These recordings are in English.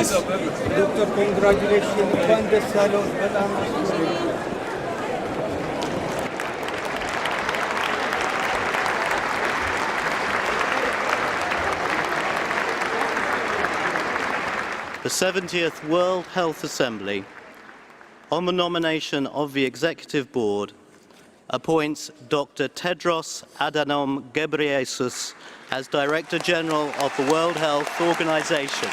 Doctor, congratulations. Lütfen destek olun. The 70th World Health Assembly, on the nomination of the Executive Board, appoints Dr. Tewodros Adhanom Ghebreyesus as Director General of the World Health Organization.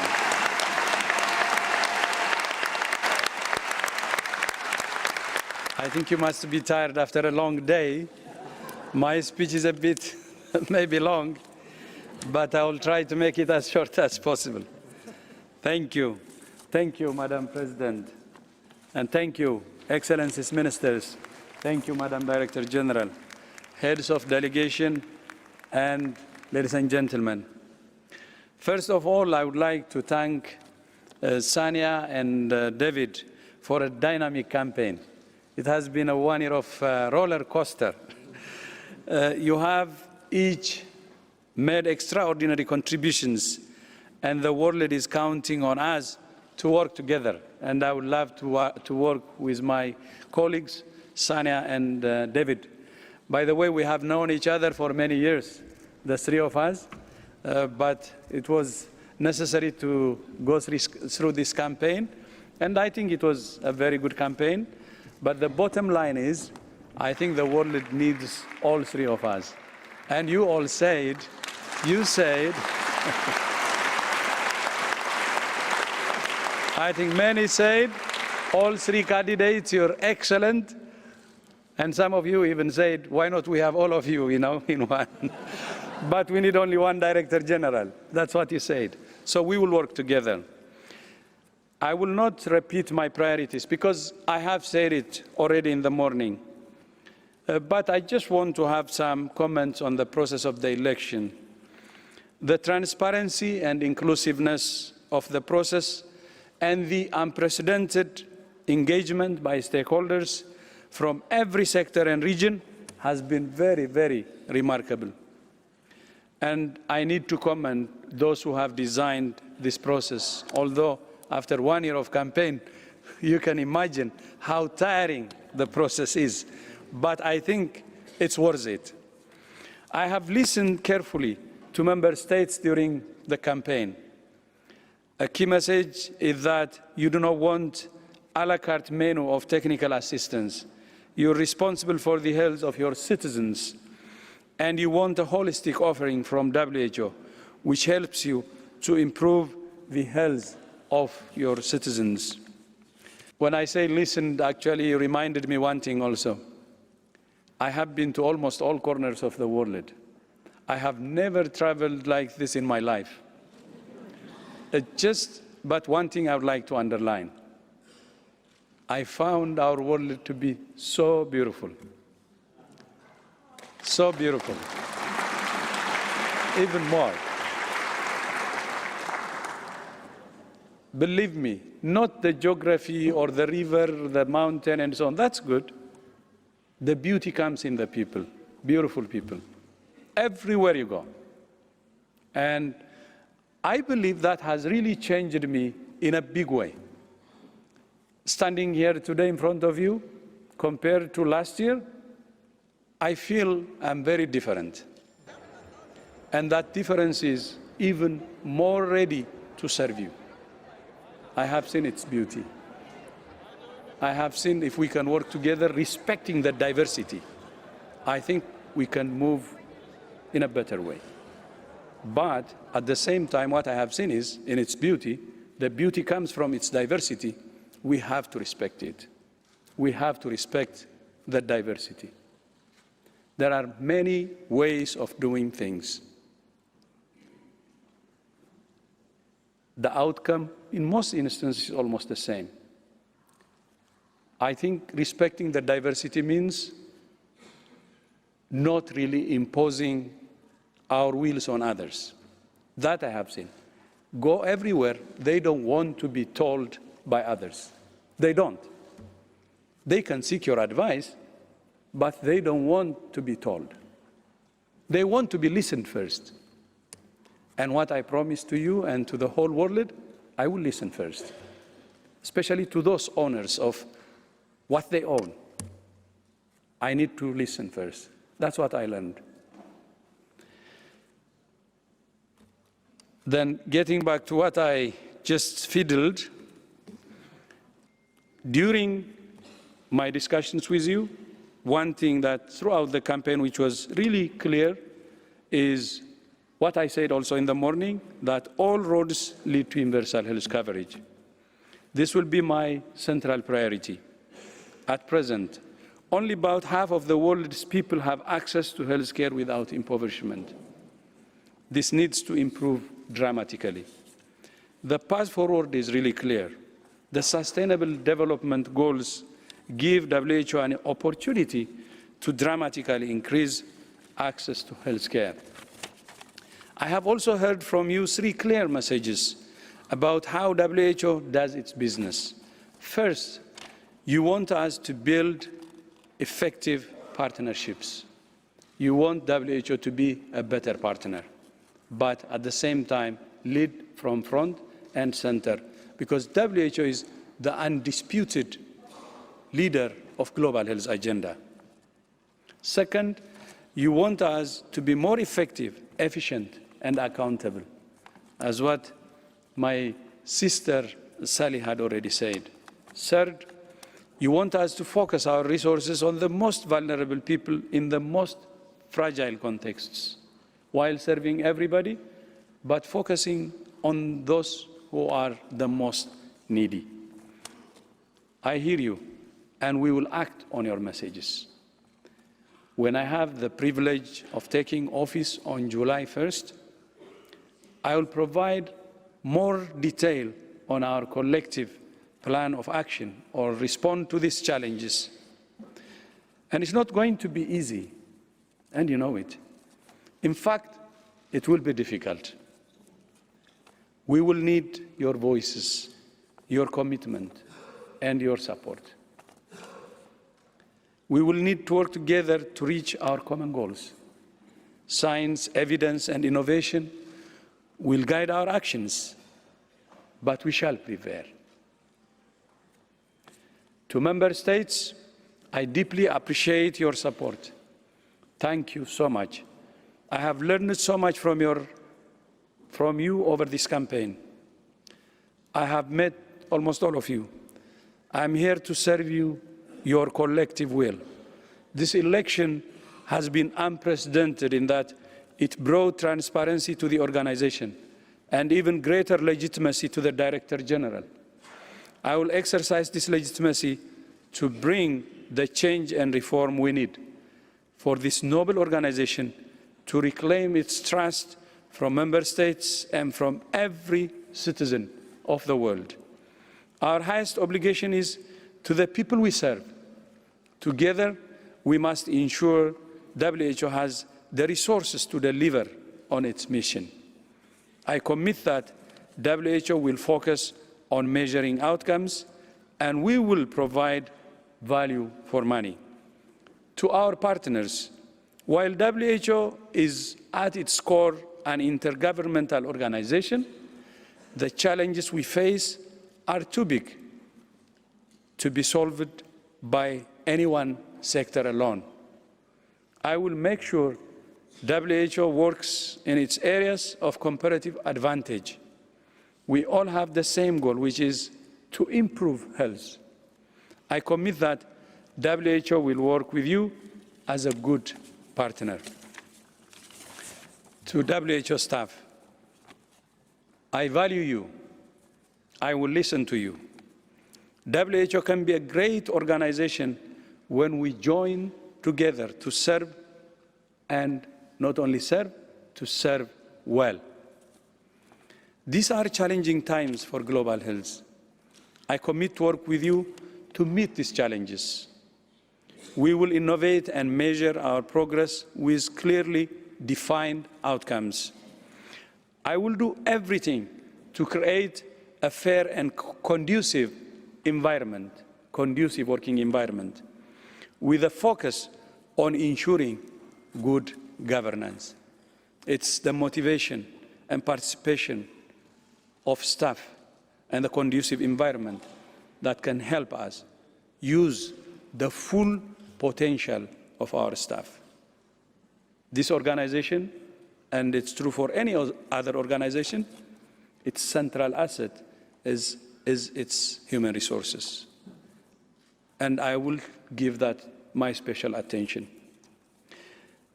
I think you must be tired after a long day. My speech is a bit maybe long, but I will try to make it as short as possible. Thank you. Thank you, Madam President. And thank you, Excellencies Ministers. Thank you, Madam Director General, heads of delegation, and ladies and gentlemen. First of all, I would like to thank Sania and David for a dynamic campaign. It has been a 1 year of roller coaster. You have each made extraordinary contributions, and the world is counting on us to work together. And I would love to work with my colleagues, Sania and David. By the way, we have known each other for many years, the three of us, but it was necessary to go through this campaign. And I think it was a very good campaign. But the bottom line is, I think the world needs all three of us. And you all said, I think many said, all three candidates, you're excellent. And some of you even said, why not we have all of you, in one? But we need only one Director General. That's what you said. So we will work together. I will not repeat my priorities because I have said it already in the morning. But I just want to have some comments on the process of the election. The transparency and inclusiveness of the process and the unprecedented engagement by stakeholders from every sector and region has been very, very remarkable. And I need to commend those who have designed this process, although after 1 year of campaign, you can imagine how tiring the process is. But I think it's worth it. I have listened carefully to member states during the campaign. A key message is that you do not want a la carte menu of technical assistance. You're responsible for the health of your citizens, and you want a holistic offering from WHO, which helps you to improve the health of your citizens. When I say listened, actually reminded me one thing also. I have been to almost all corners of the world. I have never traveled like this in my life. But one thing I would like to underline. I found our world to be so beautiful. So beautiful. Even more. Believe me, not the geography or the river, the mountain and so on. That's good. The beauty comes in the people, beautiful people, everywhere you go. And I believe that has really changed me in a big way. Standing here today in front of you, compared to last year, I feel I'm very different. And that difference is even more ready to serve you. I have seen its beauty. I have seen if we can work together respecting the diversity, I think we can move in a better way. But at the same time, what I have seen is, in its beauty, the beauty comes from its diversity. We have to respect it. We have to respect the diversity. There are many ways of doing things. The outcome, in most instances, is almost the same. I think respecting the diversity means not really imposing our wills on others. That I have seen. Go everywhere, they don't want to be told by others. They don't. They can seek your advice, but they don't want to be told. They want to be listened first. And what I promise to you and to the whole world, I will listen first, especially to those owners of what they own. I need to listen first. That's what I learned. Then getting back to what I just fiddled, during my discussions with you, one thing that throughout the campaign which was really clear is what I said also in the morning, that all roads lead to universal health coverage. This will be my central priority. At present, only about half of the world's people have access to health care without impoverishment. This needs to improve dramatically. The path forward is really clear. The Sustainable Development Goals give WHO an opportunity to dramatically increase access to health care. I have also heard from you 3 clear messages about how WHO does its business. First, you want us to build effective partnerships. You want WHO to be a better partner, but at the same time, lead from front and center, because WHO is the undisputed leader of global health agenda. Second, you want us to be more effective, efficient, and accountable, as what my sister Sally had already said. Third, you want us to focus our resources on the most vulnerable people in the most fragile contexts, while serving everybody, but focusing on those who are the most needy. I hear you, and we will act on your messages. When I have the privilege of taking office on July 1st, I will provide more detail on our collective plan of action or respond to these challenges. And it's not going to be easy, and you know it. In fact, it will be difficult. We will need your voices, your commitment, and your support. We will need to work together to reach our common goals. Science, evidence, and innovation will guide our actions, but we shall prevail. To Member States, I deeply appreciate your support. Thank you so much. I have learned so much from you over this campaign. I have met almost all of you. I am here to serve you, your collective will. This election has been unprecedented in that it brought transparency to the organization and even greater legitimacy to the Director General. I will exercise this legitimacy to bring the change and reform we need for this noble organization to reclaim its trust from Member States and from every citizen of the world. Our highest obligation is to the people we serve. Together, we must ensure WHO has the resources to deliver on its mission. I commit that WHO will focus on measuring outcomes, and we will provide value for money. To our partners, while WHO is at its core an intergovernmental organization, the challenges we face are too big to be solved by any one sector alone. I will make sure WHO works in its areas of comparative advantage. We all have the same goal, which is to improve health. I commit that WHO will work with you as a good partner. To WHO staff, I value you. I will listen to you. WHO can be a great organization when we join together to serve, and not only serve, to serve well. These are challenging times for global health. I commit to work with you to meet these challenges. We will innovate and measure our progress with clearly defined outcomes. I will do everything to create a fair and conducive environment, conducive working environment, with a focus on ensuring good governance. It's the motivation and participation of staff and a conducive environment that can help us use the full potential of our staff. This organization, and it's true for any other organization, its central asset is its human resources. And I will give that my special attention.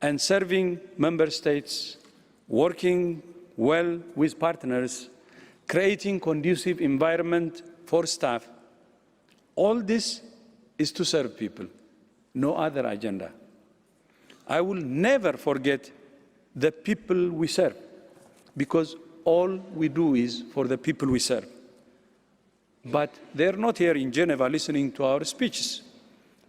And serving member states, working well with partners, creating conducive environment for staff, all this is to serve people, no other agenda. I will never forget the people we serve, because all we do is for the people we serve. But they're not here in Geneva listening to our speeches,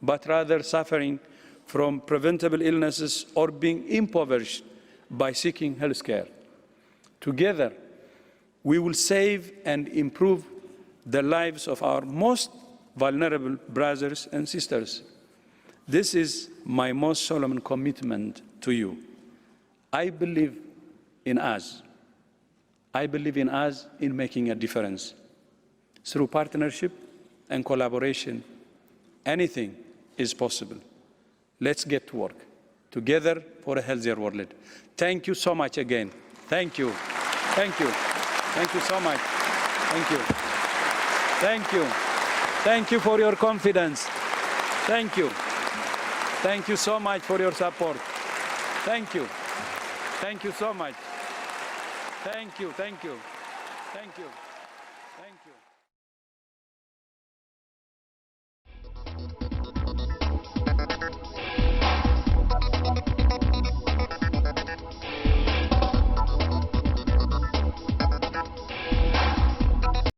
but rather suffering from preventable illnesses or being impoverished by seeking health care. Together, we will save and improve the lives of our most vulnerable brothers and sisters. This is my most solemn commitment to you. I believe in us. I believe in us in making a difference. Through partnership and collaboration, anything is possible. Let's get to work together for a healthier world. Thank you so much again. Thank you. Thank you. Thank you so much. Thank you. Thank you. Thank you for your confidence. Thank you. Thank you so much for your support. Thank you. Thank you so much. Thank you. Thank you. Thank you. Thank you.